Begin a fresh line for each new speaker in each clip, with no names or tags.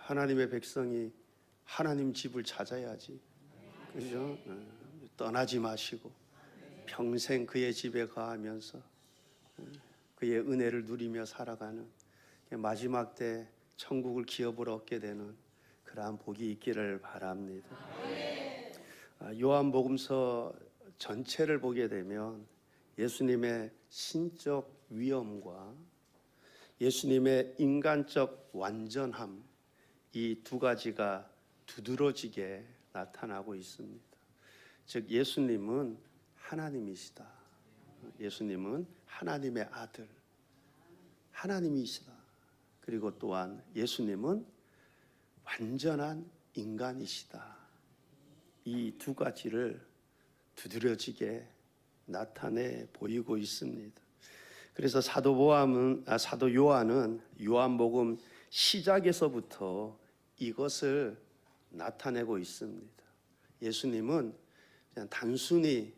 하나님의 백성이 하나님 집을 찾아야지. 그죠? 떠나지 마시고 평생 그의 집에 거하면서 그의 은혜를 누리며 살아가는 마지막 때 천국을 기업으로 얻게 되는 그러한 복이 있기를 바랍니다. 요한복음서 전체를 보게 되면 예수님의 신적 위엄과 예수님의 인간적 완전함, 이 두 가지가 두드러지게 나타나고 있습니다. 즉 예수님은 하나님이시다. 예수님은 하나님의 아들, 하나님이시다. 그리고 또한 예수님은 완전한 인간이시다. 이 두 가지를 두드러지게 나타내 보이고 있습니다. 그래서 사도 요한은 요한복음 시작에서부터 이것을 나타내고 있습니다. 예수님은 그냥 단순히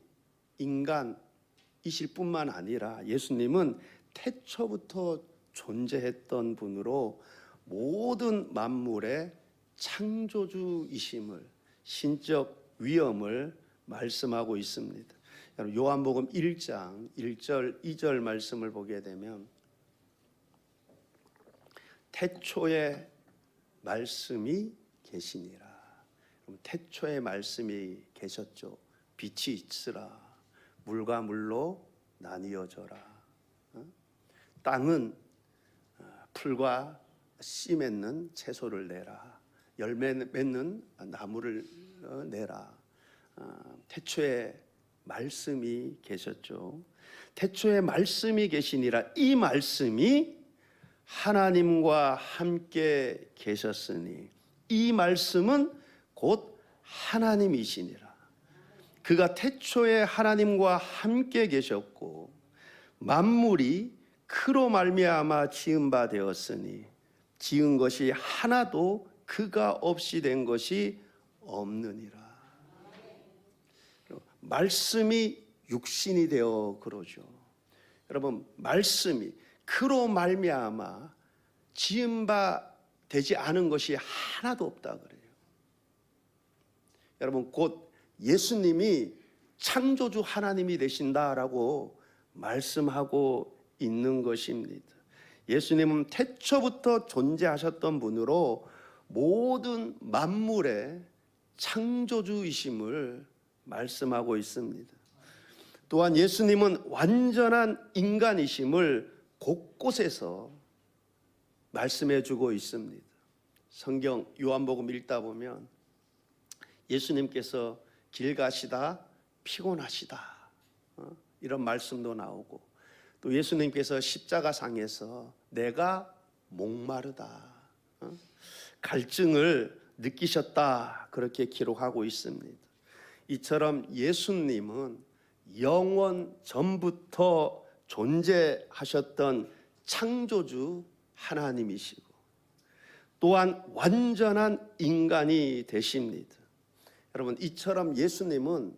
인간이실 뿐만 아니라 예수님은 태초부터 존재했던 분으로 모든 만물의 창조주이심을, 신적 위엄을 말씀하고 있습니다. 요한복음 1장 1절 2절 말씀을 보게 되면 태초에 말씀이 계시니라. 태초에 말씀이 계셨죠. 빛이 있으라. 물과 물로 나뉘어져라. 땅은 풀과 씨 맺는 채소를 내라. 열매 맺는 나무를 내라. 태초에 말씀이 계셨죠. 태초에 말씀이 계시니라. 이 말씀이 하나님과 함께 계셨으니 이 말씀은 곧 하나님이시니라. 그가 태초에 하나님과 함께 계셨고 만물이 그로 말미암아 지은 바 되었으니 지은 것이 하나도 그가 없이 된 것이 없느니라. 말씀이 육신이 되어 그러죠. 여러분, 말씀이 그로 말미암아 지은 바 되지 않은 것이 하나도 없다 그래요. 여러분, 곧 예수님이 창조주 하나님이 되신다라고 말씀하고 있는 것입니다. 예수님은 태초부터 존재하셨던 분으로 모든 만물의 창조주이심을 말씀하고 있습니다. 또한 예수님은 완전한 인간이심을 곳곳에서 말씀해 주고 있습니다. 성경 요한복음 읽다 보면 예수님께서 길 가시다 피곤하시다 이런 말씀도 나오고 또 예수님께서 십자가상에서 내가 목마르다 갈증을 느끼셨다 그렇게 기록하고 있습니다. 이처럼 예수님은 영원 전부터 존재하셨던 창조주 하나님이시고 또한 완전한 인간이 되십니다. 여러분, 이처럼 예수님은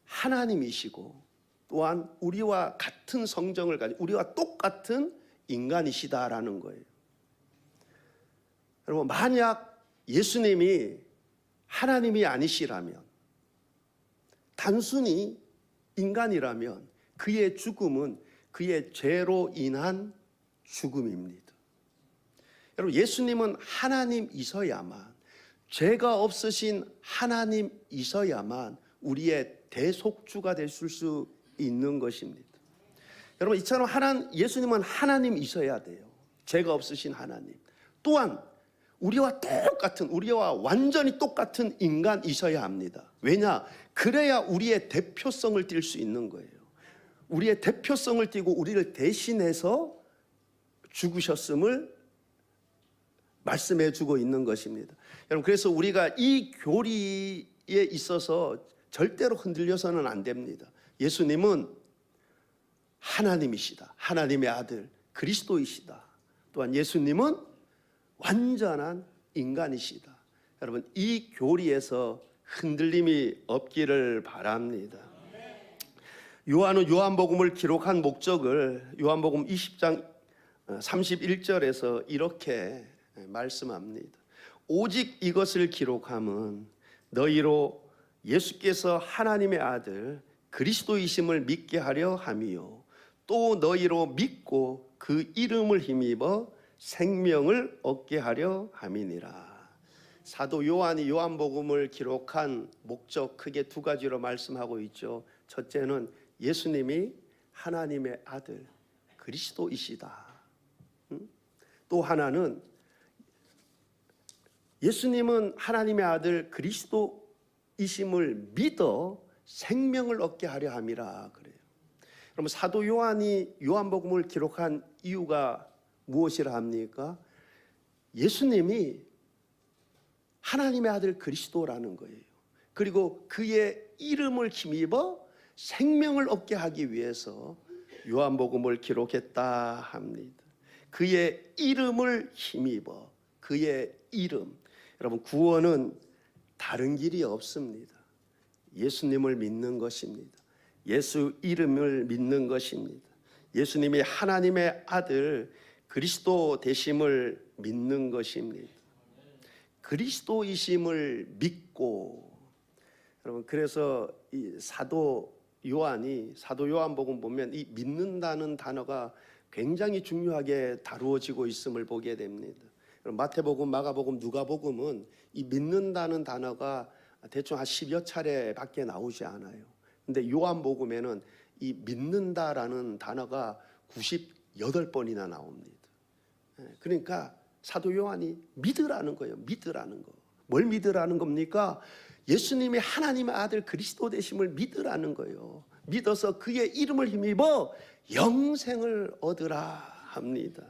하나님이시고 또한 우리와 같은 성정을 가진 우리와 똑같은 인간이시다라는 거예요. 여러분, 만약 예수님이 하나님이 아니시라면 단순히 인간이라면 그의 죽음은 그의 죄로 인한 죽음입니다. 여러분, 예수님은 하나님이셔야만 죄가 없으신 하나님이셔야만 우리의 대속주가 되실 수 있는 것입니다. 여러분, 이처럼 예수님은 하나님이셔야 돼요. 죄가 없으신 하나님. 또한 우리와 완전히 똑같은 인간이셔야 합니다. 왜냐? 그래야 우리의 대표성을 띌 수 있는 거예요. 우리의 대표성을 띠고 우리를 대신해서 죽으셨음을 말씀해 주고 있는 것입니다. 여러분, 그래서 우리가 이 교리에 있어서 절대로 흔들려서는 안 됩니다. 예수님은 하나님이시다. 하나님의 아들 그리스도이시다. 또한 예수님은 완전한 인간이시다. 여러분, 이 교리에서 흔들림이 없기를 바랍니다. 요한은 요한복음을 기록한 목적을 요한복음 20장 31절에서 이렇게 말씀합니다. 오직 이것을 기록함은 너희로 예수께서 하나님의 아들 그리스도이심을 믿게 하려 함이요 또 너희로 믿고 그 이름을 힘입어 생명을 얻게 하려 함이니라. 사도 요한이 요한복음을 기록한 목적 크게 두 가지로 말씀하고 있죠. 첫째는 예수님이 하나님의 아들 그리스도이시다. 또 하나는 예수님은 하나님의 아들 그리스도이심을 믿어 생명을 얻게 하려 함이라 그래요. 그럼 사도 요한이 요한복음을 기록한 이유가 무엇이라 합니까? 예수님이 하나님의 아들 그리스도라는 거예요. 그리고 그의 이름을 힘입어 생명을 얻게 하기 위해서 요한복음을 기록했다 합니다. 그의 이름을 힘입어, 그의 이름. 여러분, 구원은 다른 길이 없습니다. 예수님을 믿는 것입니다. 예수 이름을 믿는 것입니다. 예수님이 하나님의 아들 그리스도 되심을 믿는 것입니다. 그리스도이심을 믿고, 여러분, 그래서 이 사도 요한복음 보면 이 믿는다는 단어가 굉장히 중요하게 다루어지고 있음을 보게 됩니다. 마태복음, 마가복음, 누가복음은 이 믿는다는 단어가 대충 한 10여 차례밖에 나오지 않아요. 근데 요한복음에는 이 믿는다라는 단어가 98번이나 나옵니다. 그러니까 사도 요한이 믿으라는 거예요. 믿으라는 거. 뭘 믿으라는 겁니까? 예수님이 하나님의 아들 그리스도 되심을 믿으라는 거예요. 믿어서 그의 이름을 힘입어 영생을 얻으라 합니다.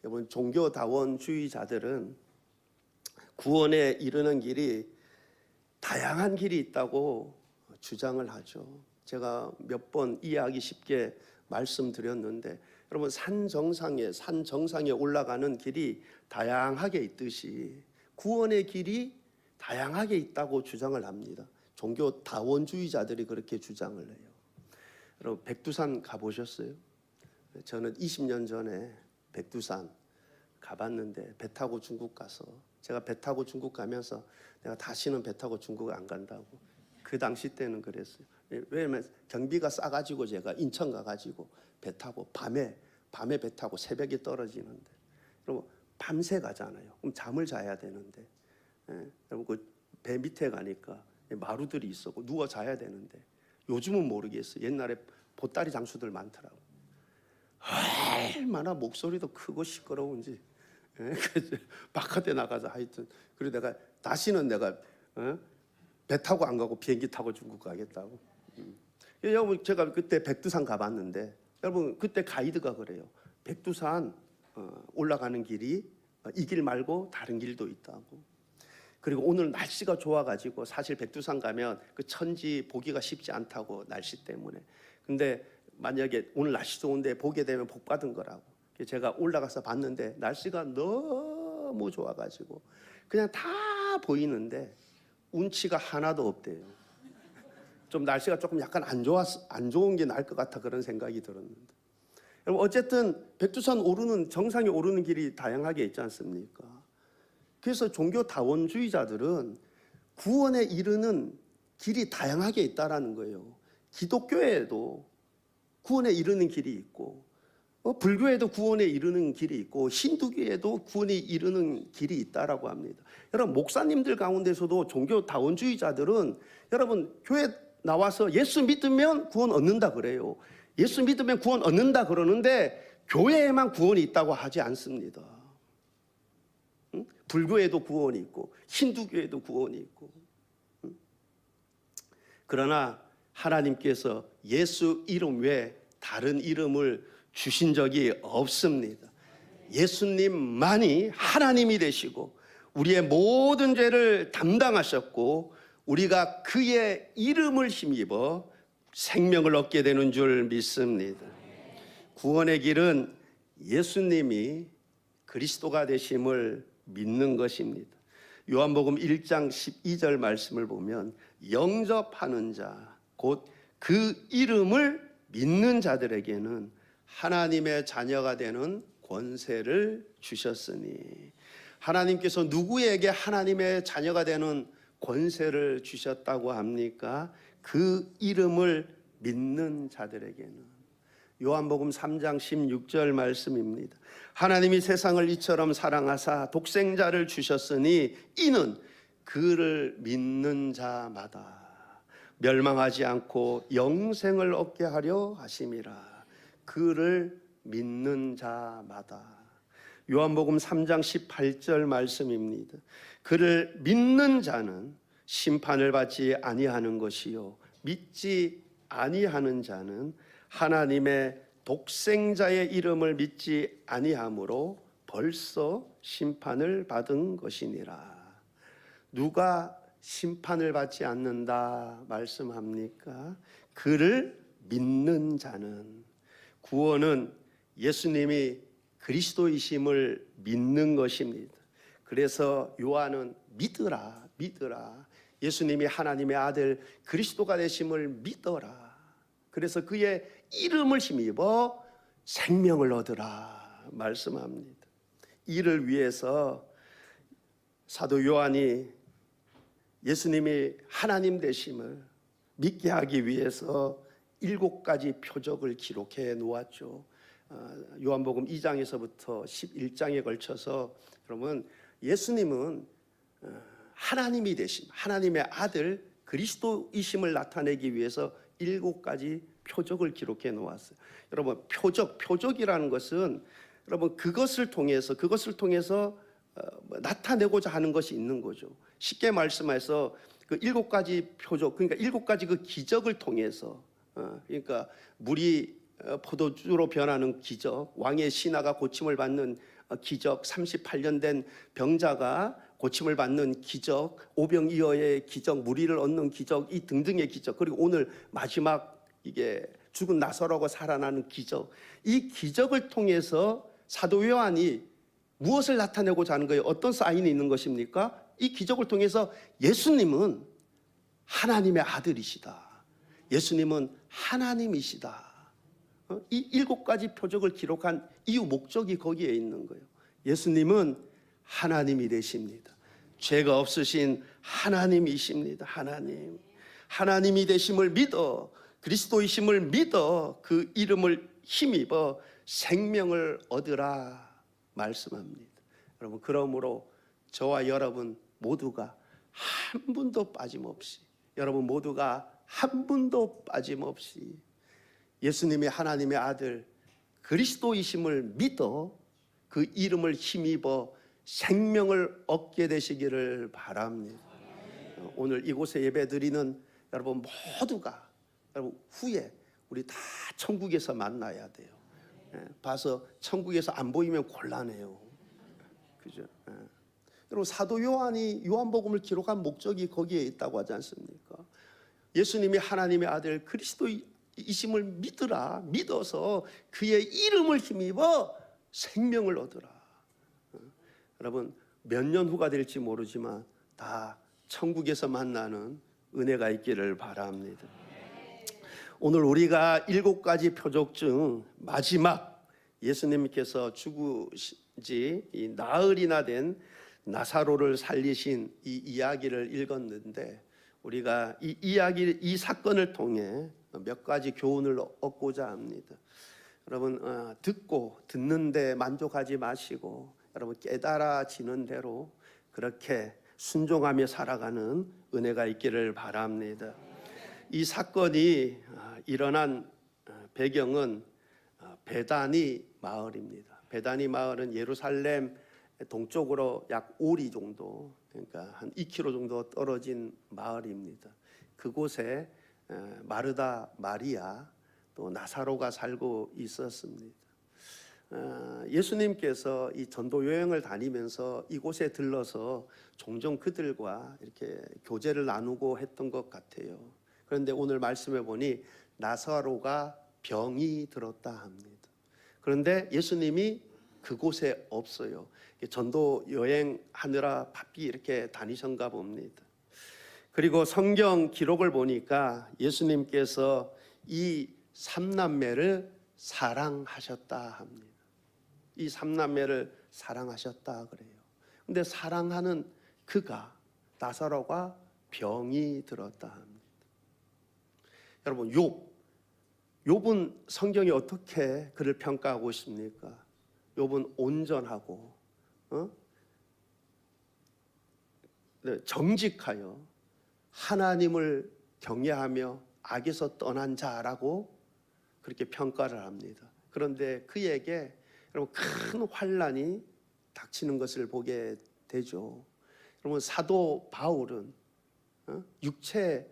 여러분, 종교다원주의자들은 구원에 이르는 길이 다양한 길이 있다고 주장을 하죠. 제가 몇 번 이해하기 쉽게 말씀드렸는데, 여러분, 산 정상에 올라가는 길이 다양하게 있듯이 구원의 길이 다양하게 있다고 주장을 합니다. 종교다원주의자들이 그렇게 주장을 해요. 여러분, 백두산 가보셨어요? 저는 20년 전에 백두산 가봤는데, 배 타고 중국 가서, 제가 배 타고 중국 가면서 내가 다시는 배 타고 중국 안 간다고, 그 당시 때는 그랬어요. 왜냐면 경비가 싸가지고 제가 인천 가가지고 배 타고 밤에 배 타고 새벽에 떨어지는데, 여러분, 밤새 가잖아요. 그럼 잠을 자야 되는데, 여러분, 그 배 밑에 가니까 마루들이 있었고 누워 자야 되는데, 요즘은 모르겠어요. 옛날에 보따리 장수들 많더라고. 얼마나 목소리도 크고 시끄러운지. 바깥에 나가서 하여튼, 그리고 내가 다시는 배 타고 안 가고 비행기 타고 중국 가겠다고. 여러분, 제가 그때 백두산 가봤는데, 여러분, 그때 가이드가 그래요. 백두산 올라가는 길이 이 길 말고 다른 길도 있다고. 그리고 오늘 날씨가 좋아가지고 사실 백두산 가면 그 천지 보기가 쉽지 않다고, 날씨 때문에. 근데 만약에 오늘 날씨 좋은데 보게 되면 복 받은 거라고. 제가 올라가서 봤는데 날씨가 너무 좋아가지고 그냥 다 보이는데 운치가 하나도 없대요. 좀 날씨가 조금 약간 안 좋은 게 나을 것 같아, 그런 생각이 들었는데. 여러분, 어쨌든 백두산 오르는, 정상에 오르는 길이 다양하게 있지 않습니까? 그래서 종교다원주의자들은 구원에 이르는 길이 다양하게 있다라는 거예요. 기독교에도 구원에 이르는 길이 있고, 불교에도 구원에 이르는 길이 있고, 힌두교에도 구원에 이르는 길이 있다라고 합니다. 여러분, 목사님들 가운데서도 종교다원주의자들은, 여러분, 교회 나와서 예수 믿으면 구원 얻는다 그래요. 예수 믿으면 구원 얻는다 그러는데 교회에만 구원이 있다고 하지 않습니다. 불교에도 구원이 있고 힌두교에도 구원이 있고. 그러나 하나님께서 예수 이름 외에 다른 이름을 주신 적이 없습니다. 예수님만이 하나님이 되시고 우리의 모든 죄를 담당하셨고, 우리가 그의 이름을 힘입어 생명을 얻게 되는 줄 믿습니다. 구원의 길은 예수님이 그리스도가 되심을 믿는 것입니다. 요한복음 1장 12절 말씀을 보면, 영접하는 자, 곧 그 이름을 믿는 자들에게는 하나님의 자녀가 되는 권세를 주셨으니. 하나님께서 누구에게 하나님의 자녀가 되는 권세를 주셨다고 합니까? 그 이름을 믿는 자들에게는. 요한복음 3장 16절 말씀입니다. 하나님이 세상을 이처럼 사랑하사 독생자를 주셨으니 이는 그를 믿는 자마다 멸망하지 않고 영생을 얻게 하려 하심이라. 그를 믿는 자마다. 요한복음 3장 18절 말씀입니다. 그를 믿는 자는 심판을 받지 아니하는 것이요 믿지 아니하는 자는 하나님의 독생자의 이름을 믿지 아니하므로 벌써 심판을 받은 것이니라. 누가 심판을 받지 않는다 말씀합니까? 그를 믿는 자는. 구원은 예수님이 그리스도이심을 믿는 것입니다. 그래서 요한은 믿으라, 믿으라. 예수님이 하나님의 아들 그리스도가 되심을 믿어라. 그래서 그의 이름을 힘입어 생명을 얻으라 말씀합니다. 이를 위해서 사도 요한이 예수님이 하나님 되심을 믿게 하기 위해서 7가지 표적을 기록해 놓았죠. 요한복음 2장에서부터 11장에 걸쳐서 그러면 예수님은 하나님이 되심, 하나님의 아들 그리스도이심을 나타내기 위해서 7가지 표적을 기록해 놓았어요. 여러분, 표적이라는 것은 여러분 그것을 통해서 나타내고자 하는 것이 있는 거죠. 쉽게 말씀해서 그 7가지 표적, 그러니까 7가지 그 기적을 통해서, 그러니까 물이 포도주로 변하는 기적, 왕의 신하가 고침을 받는 기적, 38년 된 병자가 고침을 받는 기적, 오병이어의 기적, 무리를 얻는 기적, 이 등등의 기적, 그리고 오늘 마지막 이게 죽은 나사로가 살아나는 기적, 이 기적을 통해서 사도 요한이 무엇을 나타내고자 하는 거예요? 어떤 사인이 있는 것입니까? 이 기적을 통해서 예수님은 하나님의 아들이시다. 예수님은 하나님이시다. 이 7가지 표적을 기록한 이유 목적이 거기에 있는 거예요. 예수님은 하나님이 되십니다. 죄가 없으신 하나님이십니다. 하나님이 되심을 믿어, 그리스도이심을 믿어 그 이름을 힘입어 생명을 얻으라 말씀합니다. 여러분, 그러므로 저와 여러분 모두가 한 분도 빠짐없이, 여러분 모두가 한 분도 빠짐없이 예수님이 하나님의 아들 그리스도이심을 믿어 그 이름을 힘입어 생명을 얻게 되시기를 바랍니다. 오늘 이곳에 예배드리는 여러분 모두가 여러분 후에 우리 다 천국에서 만나야 돼요. 봐서 천국에서 안 보이면 곤란해요. 그죠? 여러분, 사도 요한이 요한복음을 기록한 목적이 거기에 있다고 하지 않습니까? 예수님이 하나님의 아들 그리스도이심을 믿어서 그의 이름을 힘입어 생명을 얻으라. 여러분, 몇 년 후가 될지 모르지만 다 천국에서 만나는 은혜가 있기를 바랍니다. 오늘 우리가 7가지 표적 중 마지막 예수님께서 죽으신 지 나흘이나 된 나사로를 살리신 이 이야기를 읽었는데, 우리가 이 사건을 통해 몇 가지 교훈을 얻고자 합니다. 여러분, 듣는데 만족하지 마시고 여러분 깨달아지는 대로 그렇게 순종하며 살아가는 은혜가 있기를 바랍니다. 이 사건이 일어난 배경은 베다니 마을입니다. 베다니 마을은 예루살렘 동쪽으로 약 5리 정도, 그러니까 한 2km 정도 떨어진 마을입니다. 그곳에 마르다, 마리아, 또 나사로가 살고 있었습니다. 예수님께서 이 전도 여행을 다니면서 이곳에 들러서 종종 그들과 이렇게 교제를 나누고 했던 것 같아요. 그런데 오늘 말씀해 보니 나사로가 병이 들었다 합니다. 그런데 예수님이 그곳에 없어요. 전도 여행하느라 바삐 이렇게 다니셨나 봅니다. 그리고 성경 기록을 보니까 예수님께서 이 3남매를 사랑하셨다 합니다. 이 3남매를 사랑하셨다 그래요. 근데 사랑하는 그가, 나사로가 병이 들었다 합니다. 여러분, 욥은 성경이 어떻게 그를 평가하고 있습니까? 욥은 온전하고 정직하여 하나님을 경외하며 악에서 떠난 자라고 그렇게 평가를 합니다. 그런데 그에게 여러분 큰 환난이 닥치는 것을 보게 되죠. 여러분, 사도 바울은 육체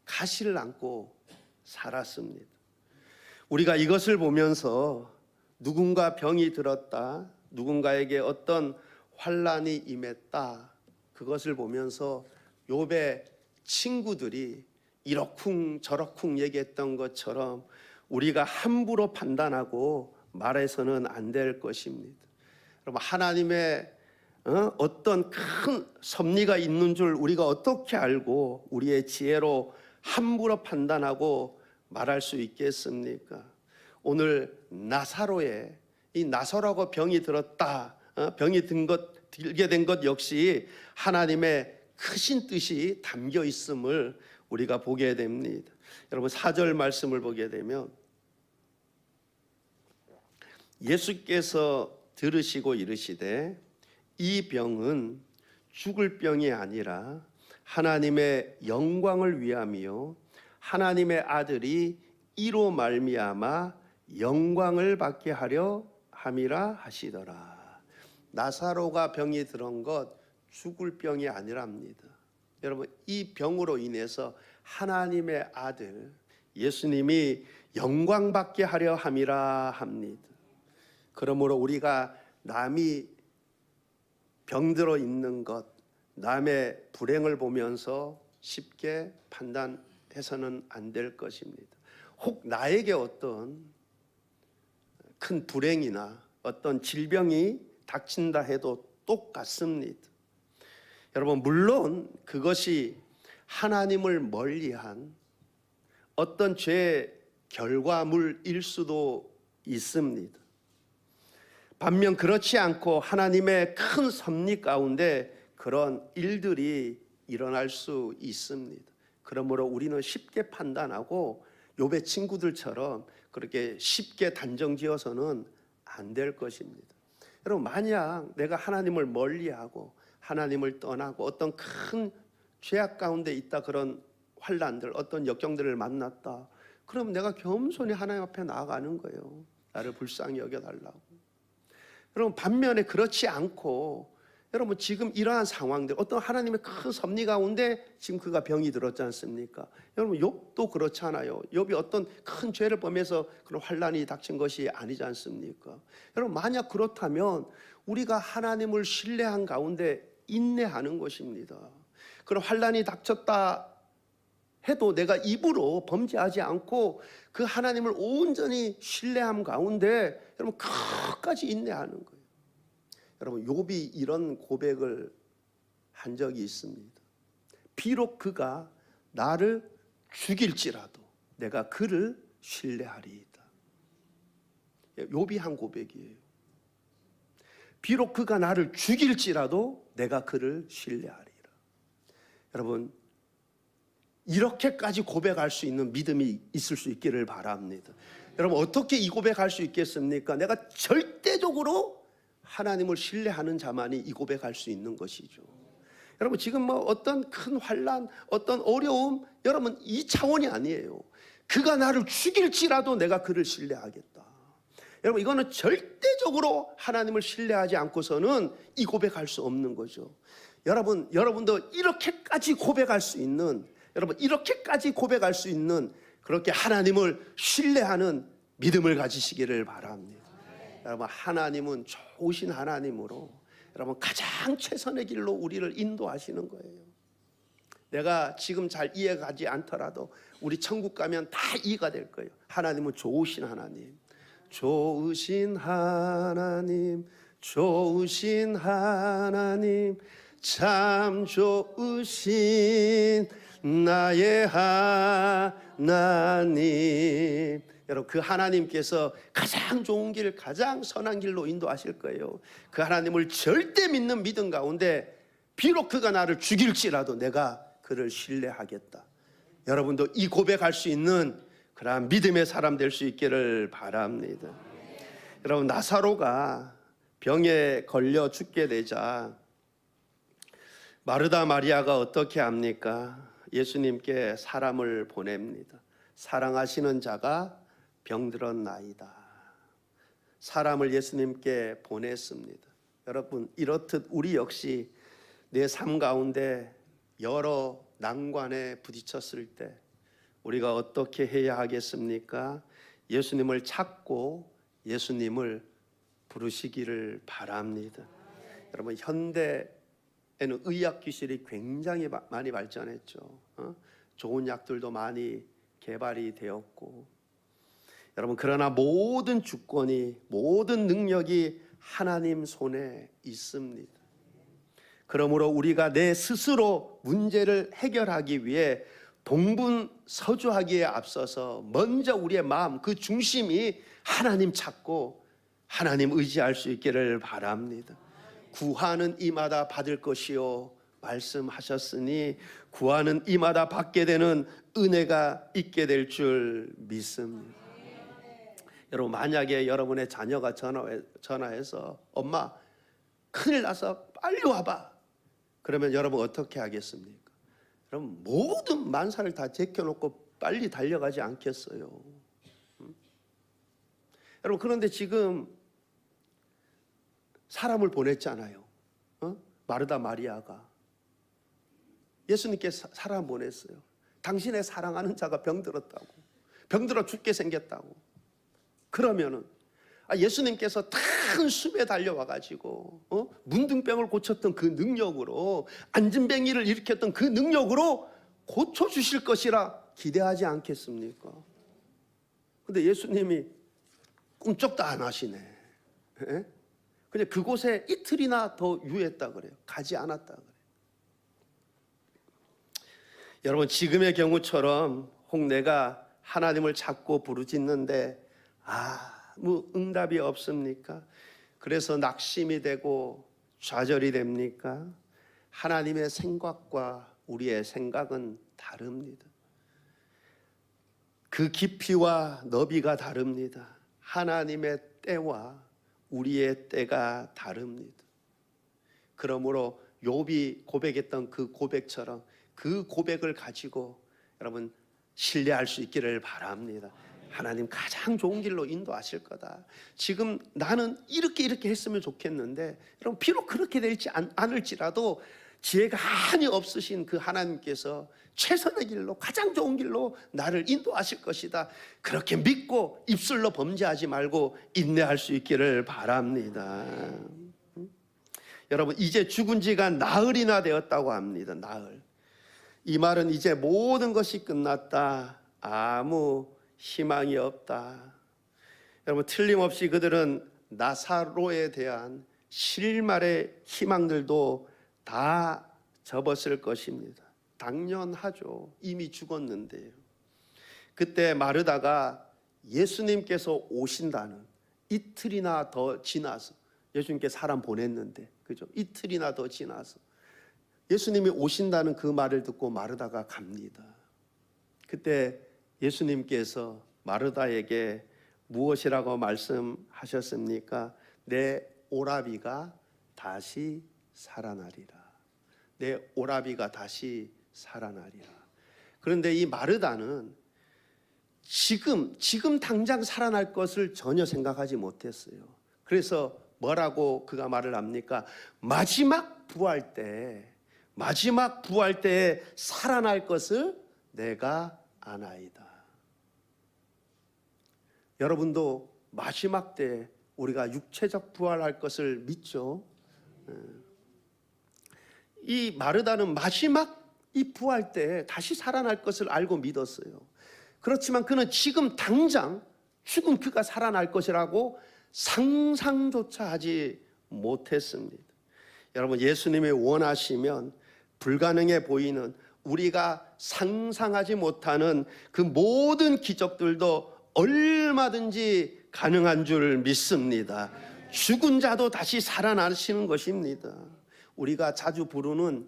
가시를 안고 살았습니다. 우리가 이것을 보면서 누군가 병이 들었다, 누군가에게 어떤 환난이 임했다, 그것을 보면서 욥의 친구들이 이러쿵 저러쿵 얘기했던 것처럼 우리가 함부로 판단하고 말해서는 안 될 것입니다. 여러분, 하나님의 어떤 큰 섭리가 있는 줄 우리가 어떻게 알고 우리의 지혜로 함부로 판단하고 말할 수 있겠습니까? 오늘 나사로의 이 나사로가 병이 들었다, 병이 들게 된 것 역시 하나님의 크신 뜻이 담겨 있음을 우리가 보게 됩니다. 여러분, 4절 말씀을 보게 되면 예수께서 들으시고 이르시되 이 병은 죽을 병이 아니라 하나님의 영광을 위함이요 하나님의 아들이 이로 말미암아 영광을 받게 하려 함이라 하시더라. 나사로가 병이 들은 것 죽을 병이 아니랍니다. 여러분, 이 병으로 인해서 하나님의 아들 예수님이 영광 받게 하려 함이라 합니다. 그러므로 우리가 남이 병들어 있는 것, 남의 불행을 보면서 쉽게 판단해서는 안 될 것입니다. 혹 나에게 어떤 큰 불행이나 어떤 질병이 닥친다 해도 똑같습니다. 여러분, 물론 그것이 하나님을 멀리한 어떤 죄의 결과물일 수도 있습니다. 반면 그렇지 않고 하나님의 큰 섭리 가운데 그런 일들이 일어날 수 있습니다. 그러므로 우리는 쉽게 판단하고 욥의 친구들처럼 그렇게 쉽게 단정지어서는 안 될 것입니다. 여러분, 만약 내가 하나님을 멀리하고 하나님을 떠나고 어떤 큰 죄악 가운데 있다, 그런 환난들, 어떤 역경들을 만났다, 그럼 내가 겸손히 하나님 앞에 나아가는 거예요. 나를 불쌍히 여겨달라고. 여러분, 반면에 그렇지 않고 여러분 지금 이러한 상황들, 어떤 하나님의 큰 섭리 가운데 지금 그가 병이 들었지 않습니까? 여러분, 욥도 그렇잖아요. 욥이 어떤 큰 죄를 범해서 그런 환난이 닥친 것이 아니지 않습니까? 여러분, 만약 그렇다면 우리가 하나님을 신뢰한 가운데 인내하는 것입니다. 그런 환난이 닥쳤다 해도 내가 입으로 범죄하지 않고 그 하나님을 온전히 신뢰함 가운데 여러분 끝까지 인내하는 거예요. 여러분, 욥이 이런 고백을 한 적이 있습니다. 비록 그가 나를 죽일지라도 내가 그를 신뢰하리이다. 욥이 한 고백이에요. 비록 그가 나를 죽일지라도 내가 그를 신뢰하리라. 여러분, 이렇게까지 고백할 수 있는 믿음이 있을 수 있기를 바랍니다. 여러분, 어떻게 이 고백할 수 있겠습니까? 내가 절대적으로 하나님을 신뢰하는 자만이 이 고백할 수 있는 것이죠. 여러분, 지금 어떤 큰 환난, 어떤 어려움, 여러분 이 차원이 아니에요. 그가 나를 죽일지라도 내가 그를 신뢰하겠다. 여러분, 이거는 절대적으로 하나님을 신뢰하지 않고서는 이 고백할 수 없는 거죠. 여러분도 이렇게까지 고백할 수 있는, 여러분 이렇게까지 고백할 수 있는 그렇게 하나님을 신뢰하는 믿음을 가지시기를 바랍니다. 여러분, 하나님은 좋으신 하나님으로 여러분 가장 최선의 길로 우리를 인도하시는 거예요. 내가 지금 잘 이해가지 않더라도 우리 천국 가면 다 이해가 될 거예요. 하나님은 좋으신 하나님, 좋으신 하나님, 좋으신 하나님, 참 좋으신 나의 하나님, 여러분, 그 하나님께서 가장 좋은 길, 가장 선한 길로 인도하실 거예요. 그 하나님을 절대 믿는 믿음 가운데 비록 그가 나를 죽일지라도 내가 그를 신뢰하겠다. 여러분도 이 고백할 수 있는 그러한 믿음의 사람 될 수 있기를 바랍니다. 여러분, 나사로가 병에 걸려 죽게 되자 마르다 마리아가 어떻게 합니까? 예수님께 사람을 보냅니다. 사랑하시는 자가 병들었나이다. 사람을 예수님께 보냈습니다. 여러분, 이렇듯 우리 역시 내 삶 가운데 여러 난관에 부딪혔을 때 우리가 어떻게 해야 하겠습니까? 예수님을 찾고 예수님을 부르시기를 바랍니다. 여러분, 현대에는 의학 기술이 굉장히 많이 발전했죠. 좋은 약들도 많이 개발이 되었고, 여러분, 그러나 모든 주권이, 모든 능력이 하나님 손에 있습니다. 그러므로 우리가 내 스스로 문제를 해결하기 위해 동분서주하기에 앞서서 먼저 우리의 마음, 그 중심이 하나님 찾고 하나님 의지할 수 있기를 바랍니다. 구하는 이마다 받을 것이요 말씀하셨으니 구하는 이마다 받게 되는 은혜가 있게 될 줄 믿습니다. 여러분, 만약에 여러분의 자녀가 전화해서 엄마 큰일 나서 빨리 와봐, 그러면 여러분 어떻게 하겠습니까? 그럼 모든 만사를 다 제껴놓고 빨리 달려가지 않겠어요? 여러분, 그런데 지금 사람을 보냈잖아요. 마르다 마리아가 예수님께 사람 보냈어요. 당신의 사랑하는 자가 병들었다고, 병들어 죽게 생겼다고. 그러면은 예수님께서 큰 숲에 달려와가지고 문둥병을 고쳤던 그 능력으로, 안진뱅이를 일으켰던 그 능력으로 고쳐주실 것이라 기대하지 않겠습니까? 근데 예수님이 꿈쩍도 안 하시네. 근데 그곳에 이틀이나 더 유했다 그래요. 가지 않았다 그래요. 여러분, 지금의 경우처럼 혹 내가 하나님을 찾고 부르짖는데 아무 응답이 없습니까? 그래서 낙심이 되고 좌절이 됩니까? 하나님의 생각과 우리의 생각은 다릅니다. 그 깊이와 너비가 다릅니다. 하나님의 때와 우리의 때가 다릅니다. 그러므로 욥이 고백했던 그 고백처럼 그 고백을 가지고 여러분 신뢰할 수 있기를 바랍니다. 하나님 가장 좋은 길로 인도하실 거다. 지금 나는 이렇게 했으면 좋겠는데, 여러분, 비록 그렇게 되지 않을지라도 지혜가 한이 없으신 그 하나님께서 최선의 길로, 가장 좋은 길로 나를 인도하실 것이다. 그렇게 믿고 입술로 범죄하지 말고 인내할 수 있기를 바랍니다. 여러분, 이제 죽은 지가 나흘이나 되었다고 합니다. 나흘. 이 말은 이제 모든 것이 끝났다, 아무 희망이 없다. 여러분, 틀림없이 그들은 나사로에 대한 실말의 희망들도 다 접었을 것입니다. 당연하죠. 이미 죽었는데요. 그때 마르다가 예수님께서 오신다는, 이틀이나 더 지나서, 예수님께 사람 보냈는데, 그죠? 이틀이나 더 지나서 예수님이 오신다는 그 말을 듣고 마르다가 갑니다. 그때 예수님께서 마르다에게 무엇이라고 말씀하셨습니까? 내 오라비가 다시 살아나리라. 내 오라비가 다시 살아나리라. 그런데 이 마르다는 지금 당장 살아날 것을 전혀 생각하지 못했어요. 그래서 뭐라고 그가 말을 합니까? 마지막 부활 때에 살아날 것을 내가 아나이다. 여러분도 마지막 때 우리가 육체적 부활할 것을 믿죠? 이 마르다는 마지막 이 부활 때 다시 살아날 것을 알고 믿었어요. 그렇지만 그는 지금 당장 죽은 그가 살아날 것이라고 상상조차 하지 못했습니다. 여러분, 예수님이 원하시면 불가능해 보이는, 우리가 상상하지 못하는 그 모든 기적들도 얼마든지 가능한 줄 믿습니다. 죽은 자도 다시 살아나시는 것입니다. 우리가 자주 부르는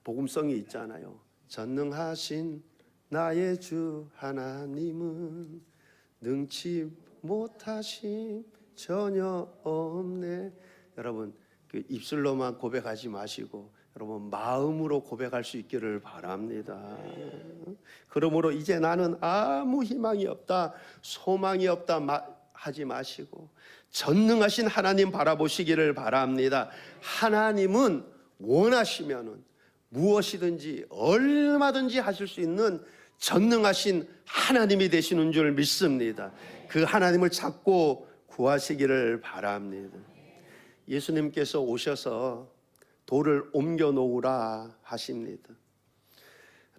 복음성이 있잖아요. 전능하신 나의 주 하나님은 능치 못하심 전혀 없네. 여러분, 그 입술로만 고백하지 마시고 여러분 마음으로 고백할 수 있기를 바랍니다. 그러므로 이제 나는 아무 희망이 없다, 소망이 없다 하지 마시고 전능하신 하나님 바라보시기를 바랍니다. 하나님은 원하시면은 무엇이든지 얼마든지 하실 수 있는 전능하신 하나님이 되시는 줄 믿습니다. 그 하나님을 찾고 구하시기를 바랍니다. 예수님께서 오셔서 돌을 옮겨 놓으라 하십니다.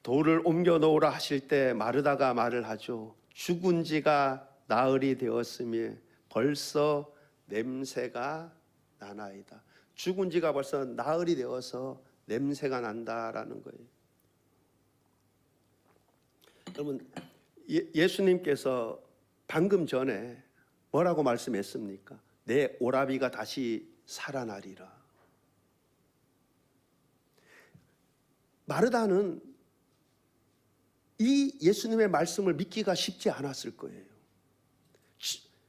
돌을 옮겨 놓으라 하실 때 마르다가 말을 하죠. 죽은 지가 나흘이 되었으며 벌써 냄새가 나나이다. 죽은 지가 벌써 나흘이 되어서 냄새가 난다라는 거예요. 여러분, 예수님께서 방금 전에 뭐라고 말씀했습니까? 내 오라비가 다시 살아나리라. 마르다는 이 예수님의 말씀을 믿기가 쉽지 않았을 거예요.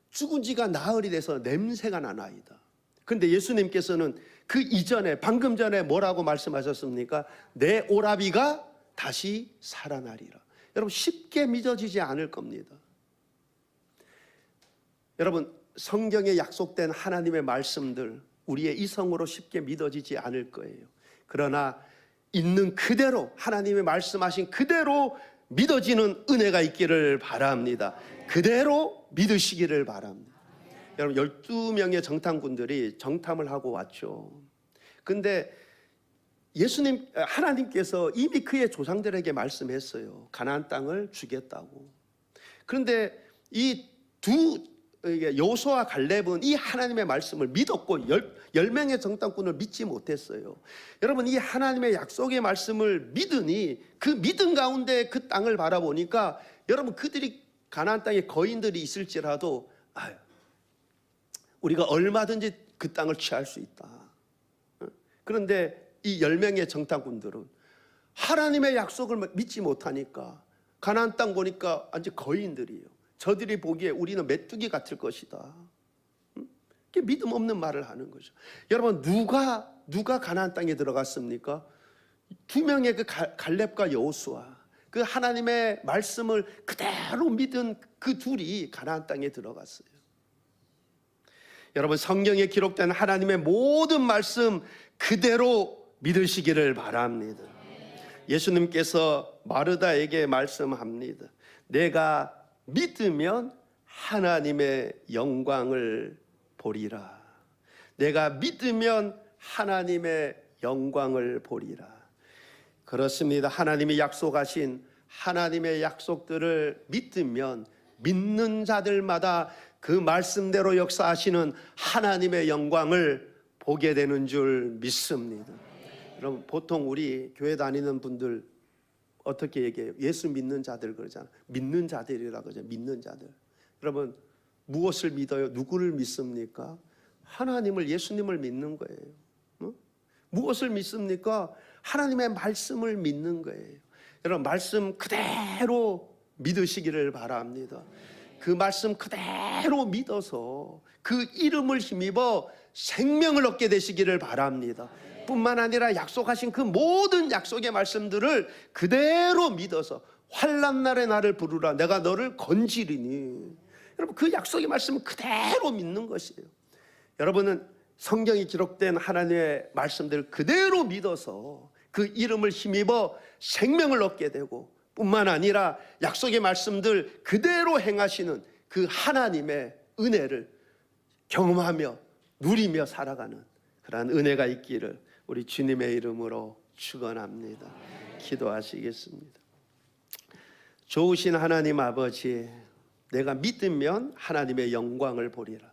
죽은 지가 나흘이 돼서 냄새가 나나이다. 그런데 예수님께서는 그 이전에 방금 전에 뭐라고 말씀하셨습니까? 내 오라비가 다시 살아나리라. 여러분, 쉽게 믿어지지 않을 겁니다. 여러분, 성경에 약속된 하나님의 말씀들 우리의 이성으로 쉽게 믿어지지 않을 거예요. 그러나 있는 그대로 하나님의 말씀하신 그대로 믿어지는 은혜가 있기를 바랍니다. 그대로 믿으시기를 바랍니다. 여러분, 12명의 정탐꾼들이 정탐을 하고 왔죠. 근데 하나님께서 이미 그의 조상들에게 말씀했어요. 가나안 땅을 주겠다고. 그런데 이 여호수아와 갈렙은 이 하나님의 말씀을 믿었고 10명의 정탐꾼을 믿지 못했어요. 여러분, 이 하나님의 약속의 말씀을 믿으니 그 믿음 가운데 그 땅을 바라보니까 여러분, 그들이 가나안 땅에 거인들이 있을지라도 우리가 얼마든지 그 땅을 취할 수 있다. 그런데 이 10명의 정탐꾼들은 하나님의 약속을 믿지 못하니까 가나안 땅 보니까 완전 거인들이에요. 저들이 보기에 우리는 메뚜기 같을 것이다. 믿음 없는 말을 하는 거죠. 여러분, 누가 가나안 땅에 들어갔습니까? 2명의 그 갈렙과 여호수아, 그 하나님의 말씀을 그대로 믿은 그 둘이 가나안 땅에 들어갔어요. 여러분, 성경에 기록된 하나님의 모든 말씀 그대로 믿으시기를 바랍니다. 예수님께서 마르다에게 말씀합니다. 내가 믿으면 하나님의 영광을 보리라. 내가 믿으면 하나님의 영광을 보리라. 그렇습니다. 하나님이 약속하신 하나님의 약속들을 믿으면 믿는 자들마다 그 말씀대로 역사하시는 하나님의 영광을 보게 되는 줄 믿습니다. 여러분, 보통 우리 교회 다니는 분들 어떻게 얘기해요? 예수 믿는 자들 그러잖아요. 믿는 자들이라고 그러죠. 믿는 자들. 여러분, 무엇을 믿어요? 누구를 믿습니까? 하나님을, 예수님을 믿는 거예요. 무엇을 믿습니까? 하나님의 말씀을 믿는 거예요. 여러분, 말씀 그대로 믿으시기를 바랍니다. 그 말씀 그대로 믿어서 그 이름을 힘입어 생명을 얻게 되시기를 바랍니다. 뿐만 아니라 약속하신 그 모든 약속의 말씀들을 그대로 믿어서 환난 날에 나를 부르라, 내가 너를 건지리니. 여러분, 그 약속의 말씀을 그대로 믿는 것이에요. 여러분은 성경이 기록된 하나님의 말씀들을 그대로 믿어서 그 이름을 힘입어 생명을 얻게 되고, 뿐만 아니라 약속의 말씀들 그대로 행하시는 그 하나님의 은혜를 경험하며 누리며 살아가는 그러한 은혜가 있기를 우리 주님의 이름으로 축원합니다. 기도하시겠습니다. 좋으신 하나님 아버지, 내가 믿으면 하나님의 영광을 보리라.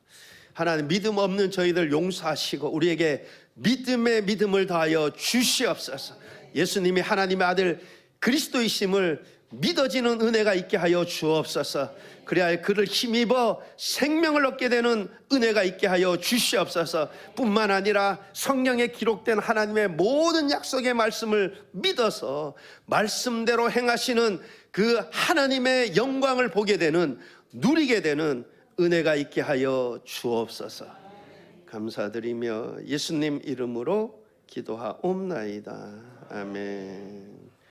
하나님, 믿음 없는 저희들 용서하시고 우리에게 믿음의 믿음을 더하여 주시옵소서. 예수님이 하나님의 아들 그리스도이심을 믿어지는 은혜가 있게 하여 주옵소서. 그래야 그를 힘입어 생명을 얻게 되는 은혜가 있게 하여 주시옵소서. 뿐만 아니라 성경에 기록된 하나님의 모든 약속의 말씀을 믿어서 말씀대로 행하시는 그 하나님의 영광을 보게 되는, 누리게 되는 은혜가 있게 하여 주옵소서. 감사드리며 예수님 이름으로 기도하옵나이다. 아멘.